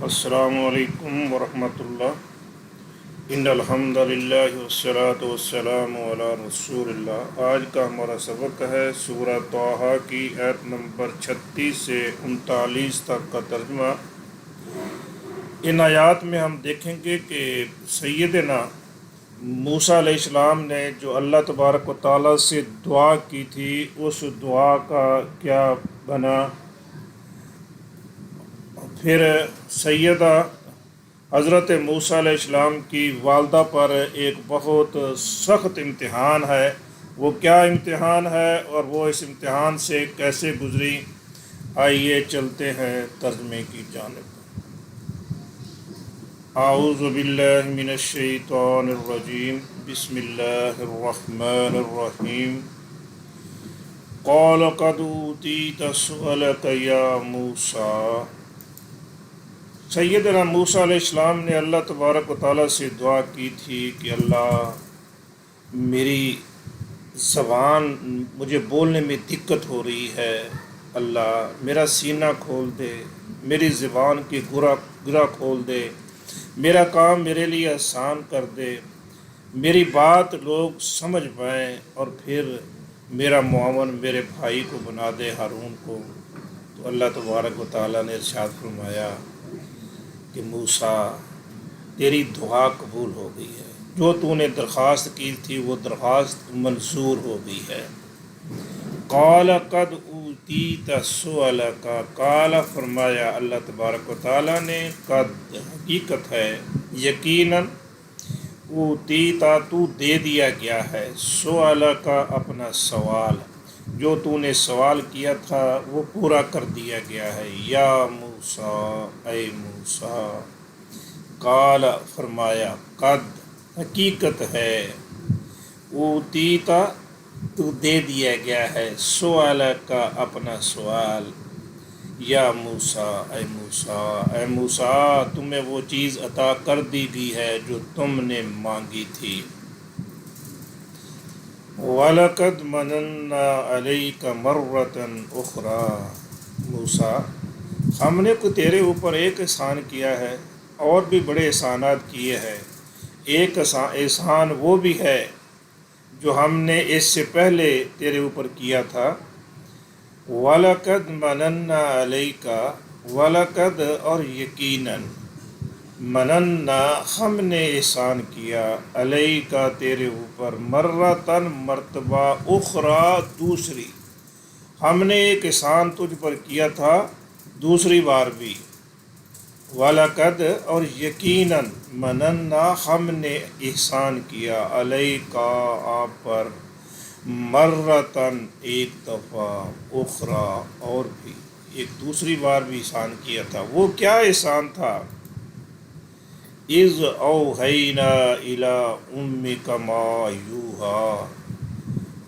السلام علیکم ورحمۃ اللہ۔ ان الحمد للہ والصلاۃ والسلام علی رسول اللہ۔ آج کا ہمارا سبق ہے سورہ طٰہٰ کی آیت نمبر 36 سے 39 تک کا ترجمہ۔ ان آیات میں ہم دیکھیں گے کہ سیدنا موسیٰ علیہ السلام نے جو اللہ تبارک و تعالیٰ سے دعا کی تھی اس دعا کا کیا بنا۔ پھر سیدہ حضرت موسیٰ علیہ السلام کی والدہ پر ایک بہت سخت امتحان ہے، وہ کیا امتحان ہے اور وہ اس امتحان سے کیسے گزری۔ آئیے چلتے ہیں ترجمے کی جانب۔ اعوذ باللہ من الشیطان الرجیم، بسم اللہ الرحمن الرحیم۔ قال قد اوتیت سؤلک یا موسیٰ۔ سیدنا موسیٰ علیہ السلام نے اللہ تبارک و تعالیٰ سے دعا کی تھی کہ اللہ میری زبان مجھے بولنے میں دقت ہو رہی ہے، اللہ میرا سینہ کھول دے، میری زبان کی گرہ کھول دے، میرا کام میرے لیے آسان کر دے، میری بات لوگ سمجھ پائیں، اور پھر میرا معاون میرے بھائی کو بنا دے، ہارون کو۔ تو اللہ تبارک و تعالیٰ نے ارشاد فرمایا کہ موسیٰ تیری دعا قبول ہو گئی ہے، جو تو نے درخواست کی تھی وہ درخواست منظور ہو گئی ہے۔ قال قد اوتیت سؤلک، قال فرمایا اللہ تبارک و تعالیٰ نے، قد حقیقت ہے، یقیناً، اوتیتا تو دے دیا گیا ہے، سؤلک اپنا سوال، جو تو نے سوال کیا تھا وہ پورا کر دیا گیا ہے، یا موسیٰ اے موسیٰ۔ قال فرمایا، قد حقیقت ہے، اوتیتا تو دے دیا گیا ہے، سؤلک اپنا سوال، یا موسیٰ اے موسیٰ، اے موسیٰ تمہیں وہ چیز عطا کر دی گئی ہے جو تم نے مانگی تھی۔ وَلَقَدْ مَنَنَّا عَلَيْكَ مَرَّةً أُخْرَىٰ۔ موسیٰ ہم نے تیرے اوپر ایک احسان کیا ہے، اور بھی بڑے احسانات کیے ہیں۔ ایک احسان وہ بھی ہے جو ہم نے اس سے پہلے تیرے اوپر کیا تھا۔ وَلَقَدْ مَنَنَّا عَلَيْكَ، وَلَقَدْ اور یقیناً، مننا ہم نے احسان کیا، علیک تیرے اوپر، مرتن مرتبہ، اخرى دوسری، ہم نے ایک احسان تجھ پر کیا تھا دوسری بار بھی۔ وَلَقَدْ اور یقیناً، مننا ہم نے احسان کیا، علیک آپ پر، مرتن ایک دفعہ، اخرى اور بھی ایک دوسری بار بھی احسان کیا تھا۔ وہ کیا احسان تھا؟ اِذْ أَوْحَيْنَا إِلَىٰ أُمِّكَ مَا يُوحَىٰ،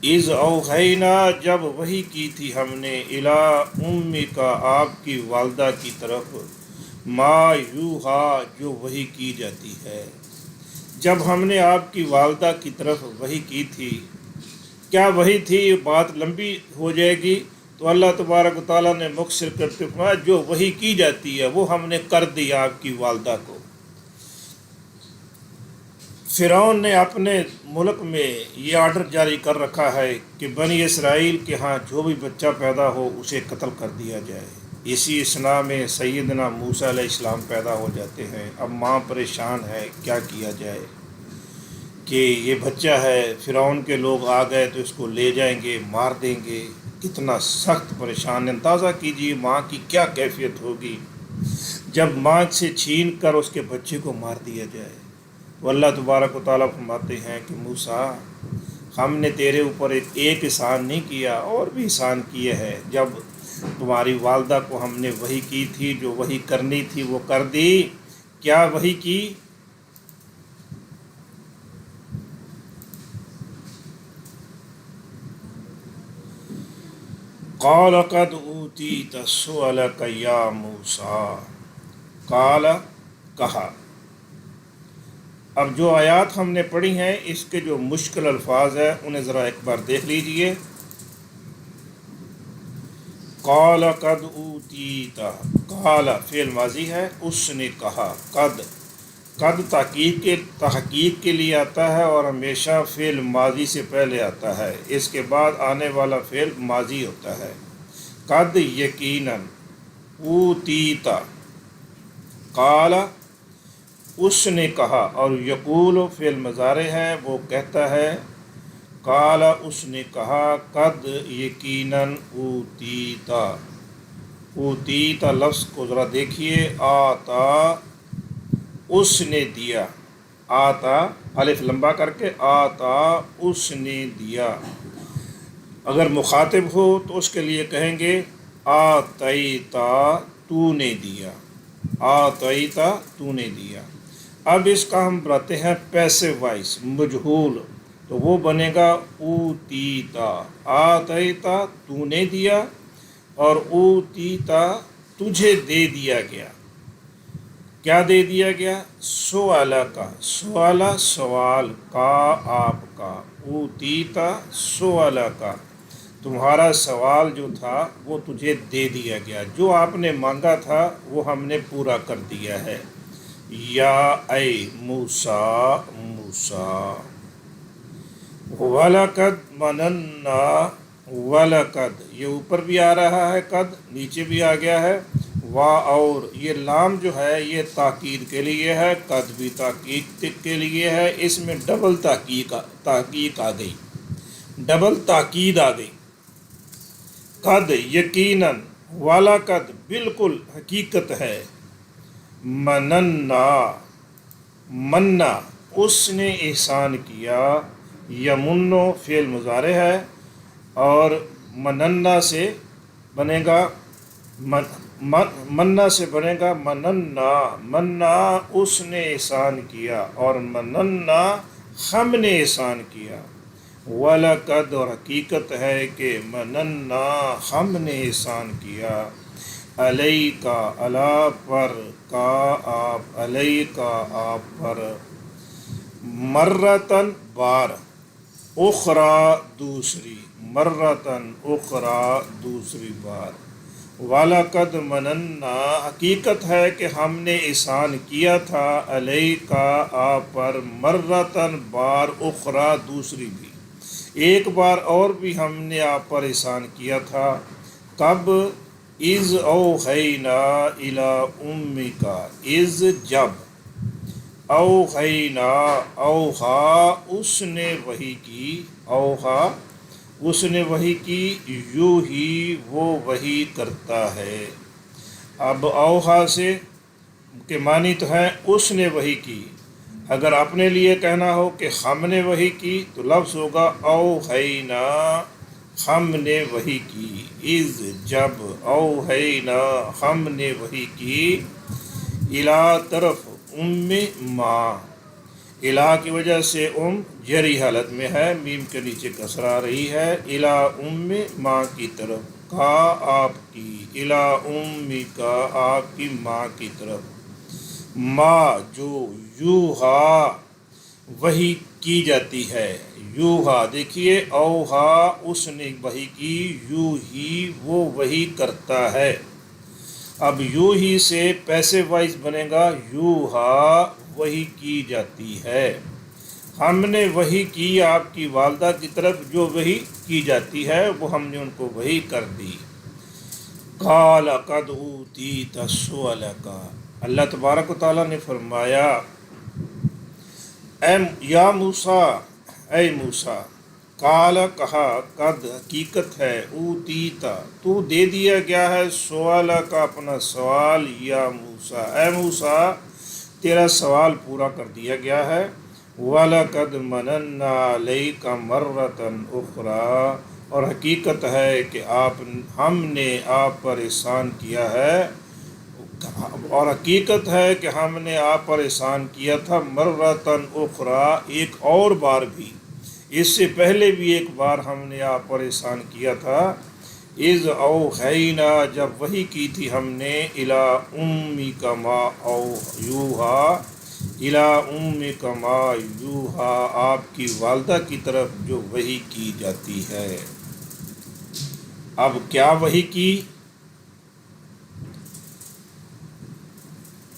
اِذْ أَوْحَيْنَا جب وحی کی تھی ہم نے، إِلَىٰ أُمِّكَ آپ کی والدہ کی طرف، مَا يُوحَىٰ جو وحی کی جاتی ہے۔ جب ہم نے آپ کی والدہ کی طرف وحی کی تھی، کیا وحی تھی؟ یہ بات لمبی ہو جائے گی، تو اللہ تبارک و تعالیٰ نے مختصر کرتے فرمایا جو وحی کی جاتی ہے وہ ہم نے کر دی آپ کی والدہ کو۔ فرعون نے اپنے ملک میں یہ آرڈر جاری کر رکھا ہے کہ بنی اسرائیل کے ہاں جو بھی بچہ پیدا ہو اسے قتل کر دیا جائے۔ اسی اثنا میں سیدنا موسیٰ علیہ السلام پیدا ہو جاتے ہیں۔ اب ماں پریشان ہے، کیا کیا جائے کہ یہ بچہ ہے، فرعون کے لوگ آ گئے تو اس کو لے جائیں گے، مار دیں گے۔ کتنا سخت پریشان، اندازہ کیجیے ماں کی کیا کیفیت ہوگی جب ماں سے چھین کر اس کے بچے کو مار دیا جائے۔ وہ اللہ تبارک و تعالیٰ فرماتے ہیں کہ موسیٰ ہم نے تیرے اوپر ایک احسان نہیں کیا، اور بھی احسان کیے ہیں۔ جب تمہاری والدہ کو ہم نے وحی کی تھی، جو وحی کرنی تھی وہ کر دی۔ کیا وحی کی؟ قال قد اوتیت سؤلک یا موسیٰ، قال کہا۔ اب جو آیات ہم نے پڑھی ہیں اس کے جو مشکل الفاظ ہیں انہیں ذرا ایک بار دیکھ لیجئے۔ قال قد اوتیتا، قال فعل ماضی ہے، اس نے کہا، قد تحقیق کے لیے آتا ہے اور ہمیشہ فعل ماضی سے پہلے آتا ہے، اس کے بعد آنے والا فعل ماضی ہوتا ہے۔ قد یقیناً، اوتیتا، قال اس نے کہا، اور یقول فعل مضارع ہے، وہ کہتا ہے، قال اس نے کہا، قد یقیناً اوتیتا، اوتیتا لفظ کو ذرا دیکھیے، آتا اس نے دیا، آتا الف لمبا کر کے، آتا اس نے دیا۔ اگر مخاطب ہو تو اس کے لیے کہیں گے آتیتا، تو نے دیا، آتیتا تو نے دیا۔ اب اس کا ہم بناتے ہیں پیسو وائس، مجہول، تو وہ بنے گا اوتیتا، آتیتا تو نے دیا، اور اوتیتا تجھے دے دیا گیا۔ کیا دے دیا گیا؟ سوالہ کا، سوالہ سوال، کا آپ کا، اوتیتا سوالہ کا، تمہارا سوال جو تھا وہ تجھے دے دیا گیا، جو آپ نے مانگا تھا وہ ہم نے پورا کر دیا ہے۔ یا اے موسیٰ، موسیٰ، وَلَقَدْ مَنَنَّا، وَلَقَدْ یہ اوپر بھی آ رہا ہے، قد نیچے بھی آ گیا ہے، اور یہ لام جو ہے یہ تاکید کے لیے ہے، قد بھی تاکید کے لیے ہے، اس میں ڈبل تحقیق آ گئی، ڈبل تاکید آ گئی۔ قد یقیناً، وَلَقَدْ بالکل حقیقت ہے، مننا، منا اس نے احسان کیا، یمنو فعل مضارع ہے، اور مننا سے بنے گا، منا سے بنے گا مننا، منا اس نے احسان کیا، اور مننا ہم نے احسان کیا۔ وَلَقَدْ اور حقیقت ہے کہ مننا ہم نے احسان کیا، علیکا علی پر، کا آپ، علیکا آپ پر، مرتن بار، اخرى دوسری، مرتن اخرى دوسری بار۔ وَلَقَدْ مَنَنَّا حقیقت ہے کہ ہم نے احسان کیا تھا، علیکا آپ پر، مرتن بار، اخرى دوسری بھی، ایک بار اور بھی ہم نے آپ پر احسان کیا تھا۔ کب؟ اذ اوحینا الی امک، اذ جب، اوحینا اوحا اس نے وحی کی، اوحا اس نے وحی کی، یوحی وہ وحی کرتا ہے۔ اب اوحا سے کے معنی تو ہے اس نے وحی کی، اگر اپنے لیے کہنا ہو کہ ہم نے وحی کی تو لفظ ہوگا اوحینا، ہم نے وحی کی، اذ جب، اوحینا ہم نے وحی کی، الی طرف، ماں، الی کی وجہ سے جری حالت میں ہے، میم کے نیچے کسر آ رہی ہے، الی ماں کی طرف، کا آپ کی، الی کا آپ کی ماں کی طرف، ماں جو یوحا وحی کی جاتی ہے، یوحا دیکھیے، اوحا اس نے وحی کی، یوحی وہ وحی کرتا ہے۔ اب یوحی سے پیسو وائز بنے گا، یوحا وحی کی جاتی ہے، ہم نے وحی کی آپ کی والدہ کی طرف، جو وحی کی جاتی ہے وہ ہم نے ان کو وحی کر دی۔ قال قد اوتیت سؤلک، اللہ تبارک و تعالیٰ نے فرمایا، یا موسیٰ، اے موسیٰ، قال کہا، قد حقیقت ہے، اوتیتا تو دے دیا گیا ہے، سؤال کا اپنا سوال، یا موسیٰ اے موسیٰ تیرا سوال پورا کر دیا گیا ہے، وَلَقَدْ مَنَنَّا عَلَيْكَ مَرَّةً أُخْرَى اور حقیقت ہے کہ ہم نے آپ پر احسان کیا ہے، اور حقیقت ہے کہ ہم نے آپ پر احسان کیا تھا، مرتن اخرى ایک اور بار بھی، اس سے پہلے بھی ایک بار ہم نے آپ پر احسان کیا تھا، اذ اوحینا جب وحی کی تھی ہم نے، الی امک ما یوحا، الی امک ما یوحا آپ کی والدہ کی طرف جو وحی کی جاتی ہے۔ اب کیا وحی کی؟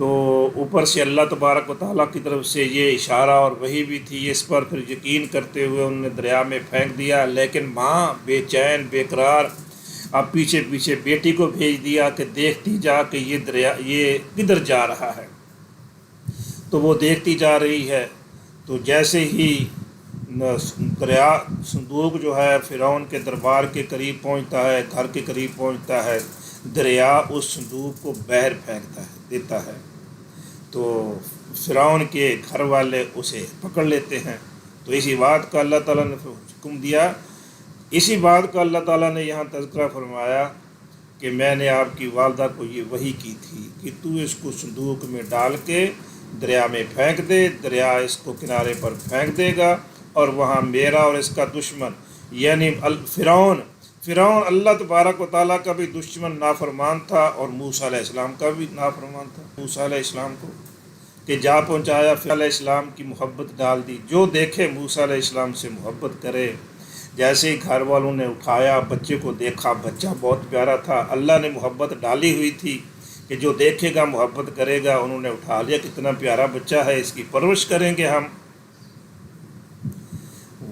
تو اوپر سے اللہ تبارک و تعالیٰ کی طرف سے یہ اشارہ اور وحی بھی تھی، اس پر پھر یقین کرتے ہوئے انہوں نے دریا میں پھینک دیا۔ لیکن ماں بے چین بے قرار اب پیچھے پیچھے بیٹی کو بھیج دیا کہ دیکھتی جا کہ یہ دریا یہ کدھر جا رہا ہے۔ تو وہ دیکھتی جا رہی ہے، تو جیسے ہی دریا صندوق جو ہے فرعون کے دربار کے قریب پہنچتا ہے، گھر کے قریب پہنچتا ہے، دریا اس صندوق کو باہر پھینکتا ہے دیتا ہے، تو فرعون کے گھر والے اسے پکڑ لیتے ہیں۔ تو اسی بات کا اللہ تعالیٰ نے حکم دیا، اسی بات کا اللہ تعالیٰ نے یہاں تذکرہ فرمایا کہ میں نے آپ کی والدہ کو یہ وحی کی تھی کہ تو اس کو صندوق میں ڈال کے دریا میں پھینک دے، دریا اس کو کنارے پر پھینک دے گا، اور وہاں میرا اور اس کا دشمن یعنی فرعون اللہ تبارک و تعالیٰ کا بھی دشمن نافرمان تھا، اور موسیٰ علیہ السلام کا بھی نافرمان تھا۔ موسیٰ علیہ السلام کو کہ جا پہنچایا، پھر علیہ السلام کی محبت ڈال دی، جو دیکھے موسیٰ علیہ السلام سے محبت کرے۔ جیسے ہی گھر والوں نے اٹھایا بچے کو، دیکھا بچہ بہت پیارا تھا، اللہ نے محبت ڈالی ہوئی تھی کہ جو دیکھے گا محبت کرے گا، انہوں نے اٹھا لیا، کتنا پیارا بچہ ہے، اس کی پرورش کریں گے ہم۔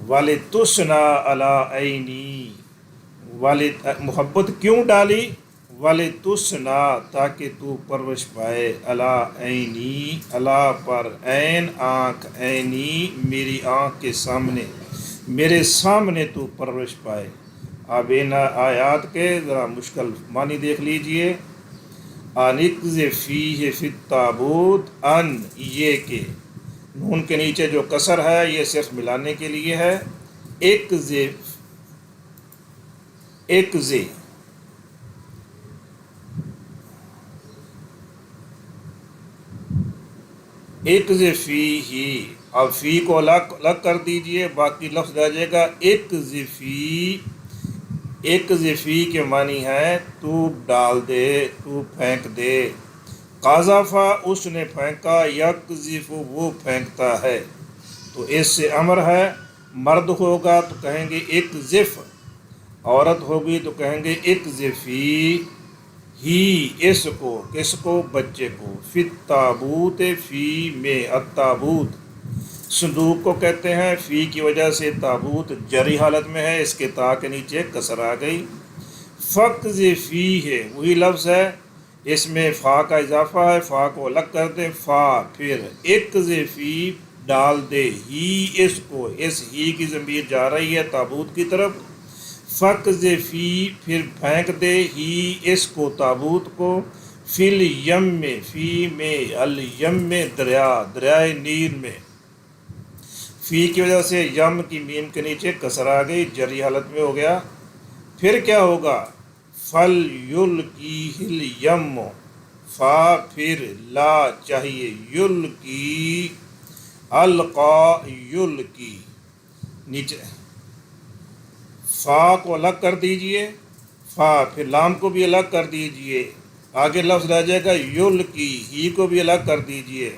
وَلِتُسْنَا عَلَىٰ عَيْنِي، محبت کیوں ڈالی؟ وَلِتُسْنَا، تاکہ تو پرورش پائے، عَلَىٰ عَيْنِي، اللہ پر، عین آنکھ، عینی میری آنکھ کے سامنے، میرے سامنے تو پرورش پائے۔ اب ان آیات کے ذرا مشکل معنی دیکھ لیجئے۔ اَنِقْذِفْ فِيهِ فِي التَّابُوتِ، ان یہ کہ نون کے نیچے جو کسر ہے یہ صرف ملانے کے لیے ہے، اقذف، اقذف فیہ، اب فی کو الگ کر دیجئے، باقی لفظ رہ جائے گا اقذفی۔ اقذفی کے معنی ہے تو ڈال دے، تو پھینک دے۔ قذف، اس نے پھینکا، یقذف، وہ پھینکتا ہے، تو اس سے امر ہے۔ مرد ہوگا تو کہیں گے اقذف، عورت ہوگی تو کہیں گے اقذفی ہی، اس کو، کس کو؟ بچے کو، فی التابوت، فی میں، التابوت صندوق کو کہتے ہیں، فی کی وجہ سے تابوت جری حالت میں ہے، اس کے تا کے نیچے کسر آ گئی۔ فقذفی ہے، وہی لفظ ہے، اس میں فا کا اضافہ ہے، فا کو الگ کر دیں، فا، پھر اقذفی، ڈال دے، ہی، اس کو، اس ہی کی ضمیر جا رہی ہے تابوت کی طرف، فقذفی، پھر پھینک دے، ہی، اس کو، تابوت کو، فی الیم میں، فی میں، الیم میں، دریائے نیل میں۔ فی کی وجہ سے یم کی میم کے نیچے کسر آ گئی، جری حالت میں ہو گیا۔ پھر کیا ہوگا؟ فَلْيُلْقِهِ الْيَمُّ، فا پھر لا چاہیے، یلقی، القا، یلقی، نیچے فا کو الگ کر دیجئے، فا، پھر لام کو بھی الگ کر دیجئے، آگے لفظ رہ جائے گا یلقی، ہی کو بھی الگ کر دیجئے،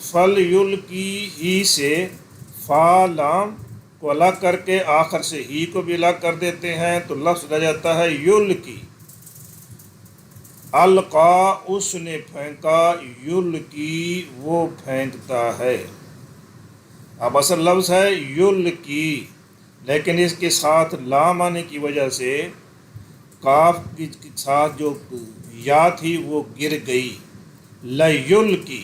فَلْيُلْقِهِ ہی سے فا لام کو الگ کر کے آخر سے ہی کو بھی الگ کر دیتے ہیں، تو لفظ رہ جاتا ہے یلقی۔ القا، اس نے پھینکا، یلقی، وہ پھینکتا ہے۔ اب اصل لفظ ہے یلقی، لیکن اس کے ساتھ لام آنے کی وجہ سے کاف کے ساتھ جو یا تھی وہ گر گئی، لیلقی،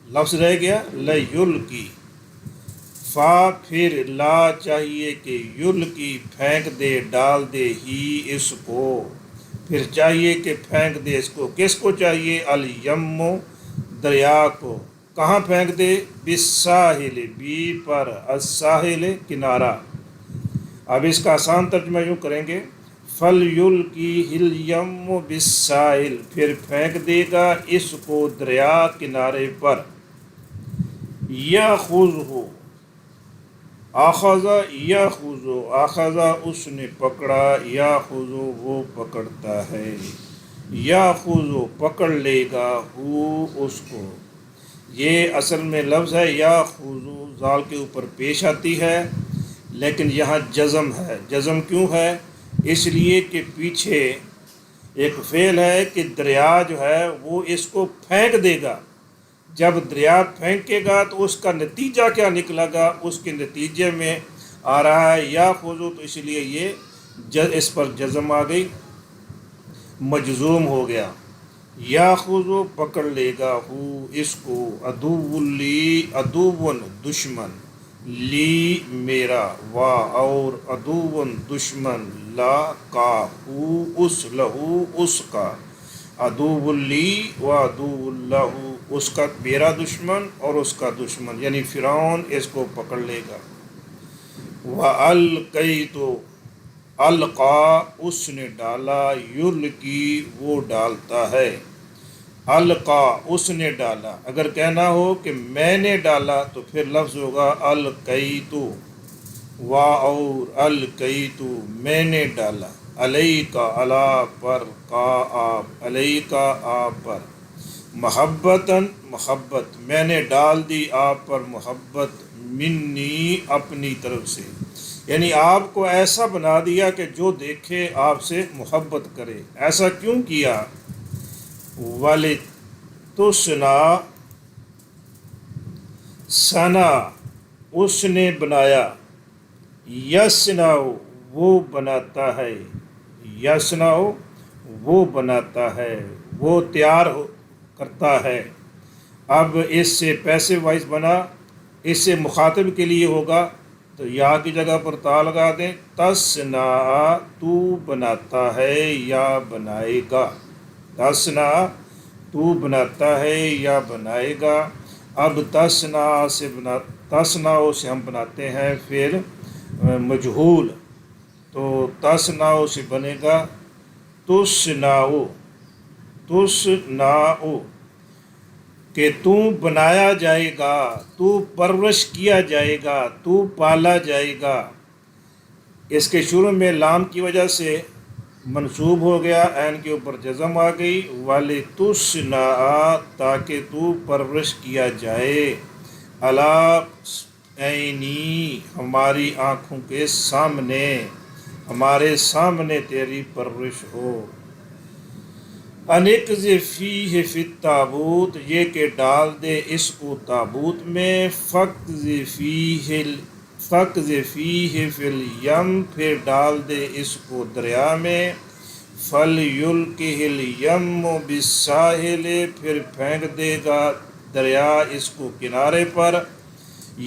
لفظ رہ گیا لیلقی۔ فا پھر لا چاہیے کہ یلقی، پھینک دے، ڈال دے، ہی، اس کو، پھر چاہیے کہ پھینک دے، اس کو، کس کو چاہیے؟ الیم، دریا کو، کہاں پھینک دے؟ بالساحل، بی پر، الساحل، کنارہ۔ اب اس کا آسان ترجمہ یوں کریں گے، فَلْيُلْقِهِ الْيَمُّ بِالسَّاحِلِ، پھر پھینک دے گا اس کو دریا کنارے پر۔ یَأْخُذْهُ، اخذ، یاخذ، اخذ، اس نے پکڑا، یاخذ، وہ پکڑتا ہے، یاخذ، پکڑ لے گا، ہو، اس کو۔ یہ اصل میں لفظ ہے یاخذ، زال کے اوپر پیش آتی ہے، لیکن یہاں جزم ہے۔ جزم کیوں ہے؟ اس لیے کہ پیچھے ایک فعل ہے کہ دریا جو ہے وہ اس کو پھینک دے گا. جب دریا پھینکے گا تو اس کا نتیجہ کیا نکلا گا؟ اس کے نتیجے میں آ رہا ہے یا خذو، تو اس لیے یہ اس پر جزم آ گئی، مجزوم ہو گیا. یا خذو پکڑ لے گا، ہو اس کو، عدو لی عدوً دشمن، لی میرا، وا اور عدوً دشمن، لا کا ہو اس، لہو اس کا، عدو لی و عدو لہو اس کا میرا دشمن اور اس کا دشمن، یعنی فرعون اس کو پکڑ لے گا. وَأَلْقَيْتُ، القا اس نے ڈالا، یلقی وہ ڈالتا ہے، القا اس نے ڈالا. اگر کہنا ہو کہ میں نے ڈالا تو پھر لفظ ہوگا القیت، وا اور القیت میں نے ڈالا، علیکا علی پر، کا آپ، علیکا آپ پر، محبتاً محبت، میں نے ڈال دی آپ پر محبت، منی اپنی طرف سے، یعنی آپ کو ایسا بنا دیا کہ جو دیکھے آپ سے محبت کرے. ایسا کیوں کیا؟ وَلِتُصْنَعَ، ثنا اس نے بنایا، یصنع وہ بناتا ہے، یصنع وہ بناتا ہے، وہ تیار کرتا ہے. اب اس سے پیسے وائز بنا، اس سے مخاطب کے لیے ہوگا تو یا کی جگہ پر تا لگا دیں، تصنع تو بناتا ہے یا بنائے گا، تصنع تو بناتا ہے یا بنائے گا. اب تصنع سے ہم بناتے ہیں پھر مجہول، تو تصنع سے بنے گا تصنع، تصنع کہ تو بنایا جائے گا، تو پرورش کیا جائے گا، تو پالا جائے گا. اس کے شروع میں لام کی وجہ سے منصوب ہو گیا، عین کے اوپر جزم آ گئی، وَلِتُصْنَعَ تاکہ تو پرورش کیا جائے، عَلَىٰ عَيْنِي ہماری آنکھوں کے سامنے، ہمارے سامنے تیری پرورش ہو. اَنِقْذِفْ فِيهِ فِي التَّابُوتِ یہ کہ ڈال دے اس کو تابوت میں، فَاقْذِفِيهِ فِي الْيَمِّ پھر ڈال دے اس کو دریا میں، فَلْيُلْقِهِ الْيَمُّ بِالسَّاحِلِ پھر پھینک دے گا دریا اس کو کنارے پر،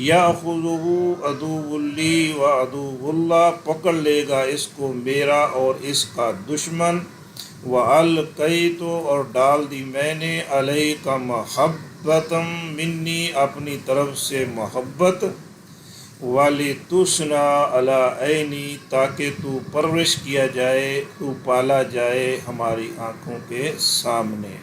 یَأْخُذُهُ عَدُوٌّ لِّی وَعَدُوٌّ لَّهُ پکڑ لے گا اس کو میرا اور اس کا دشمن، وَأَلْقَيْتُ اور ڈال دی میں نے، عَلَيْكَ مَحَبَّةً مِّنِّي اپنی طرف سے محبت، وَلِتُصْنَعَ عَلَىٰ عَيْنِي تاکہ تو پرورش کیا جائے، تو پالا جائے ہماری آنکھوں کے سامنے.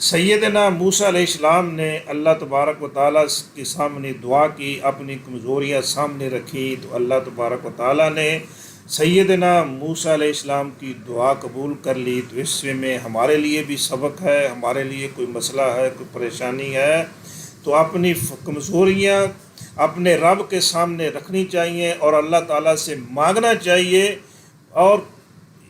سیدنا موسیٰ علیہ السلام نے اللہ تبارک و تعالیٰ کے سامنے دعا کی، اپنی کمزوریاں سامنے رکھی، تو اللہ تبارک و تعالیٰ نے سیدنا موسیٰ علیہ السلام کی دعا قبول کر لی. تو اس میں ہمارے لیے بھی سبق ہے، ہمارے لیے کوئی مسئلہ ہے، کوئی پریشانی ہے تو اپنی کمزوریاں اپنے رب کے سامنے رکھنی چاہیے اور اللہ تعالیٰ سے مانگنا چاہیے، اور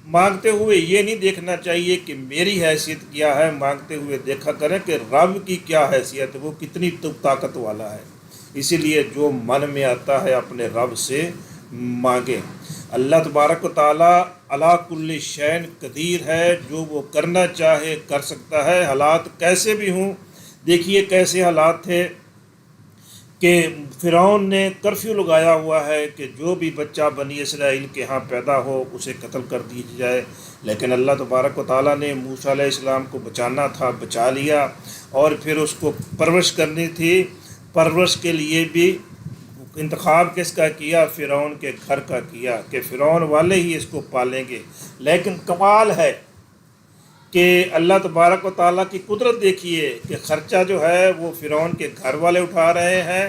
مانگتے ہوئے یہ نہیں دیکھنا چاہیے کہ میری حیثیت کیا ہے، مانگتے ہوئے دیکھا کریں کہ رب کی کیا حیثیت ہے، وہ کتنی طاقت والا ہے. اسی لیے جو من میں آتا ہے اپنے رب سے مانگیں. اللہ تبارک و تعالیٰ علی کل شیء قدیر ہے، جو وہ کرنا چاہے کر سکتا ہے، حالات کیسے بھی ہوں. دیکھیے کیسے حالات تھے کہ فرعون نے کرفیو لگایا ہوا ہے کہ جو بھی بچہ بنی اسرائیل کے ہاں پیدا ہو اسے قتل کر دی جائے، لیکن اللہ تبارک و تعالیٰ نے موسیٰ علیہ السلام کو بچانا تھا، بچا لیا، اور پھر اس کو پرورش کرنی تھی. پرورش کے لیے بھی انتخاب کس کا کیا؟ فرعون کے گھر کا کیا کہ فرعون والے ہی اس کو پالیں گے. لیکن کمال ہے کہ اللہ تبارک و تعالیٰ کی قدرت دیکھیے کہ خرچہ جو ہے وہ فرعون کے گھر والے اٹھا رہے ہیں،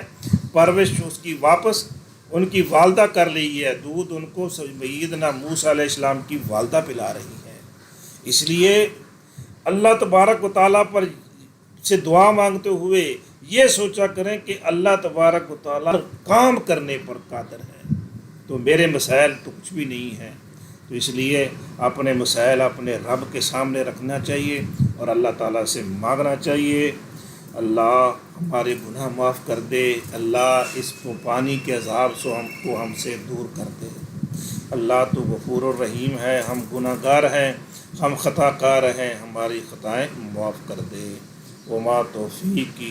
پرورش اس کی واپس ان کی والدہ کر رہی ہے، دودھ ان کو سیدنا موسیٰ علیہ السلام کی والدہ پلا رہی ہے. اس لیے اللہ تبارک و تعالیٰ پر سے دعا مانگتے ہوئے یہ سوچا کریں کہ اللہ تبارک و تعالیٰ کام کرنے پر قادر ہے، تو میرے مسائل تو کچھ بھی نہیں ہیں. تو اس لیے اپنے مسائل اپنے رب کے سامنے رکھنا چاہیے اور اللہ تعالیٰ سے مانگنا چاہیے، اللہ ہمارے گناہ معاف کر دے، اللہ اس کو پانی کے عذاب سے ہم سے دور کر دے۔ اللہ تو غفور الرحیم ہے، ہم گناہ گار ہیں، ہم خطا کار ہیں، ہماری خطائیں معاف کر دے۔ وما توفیقی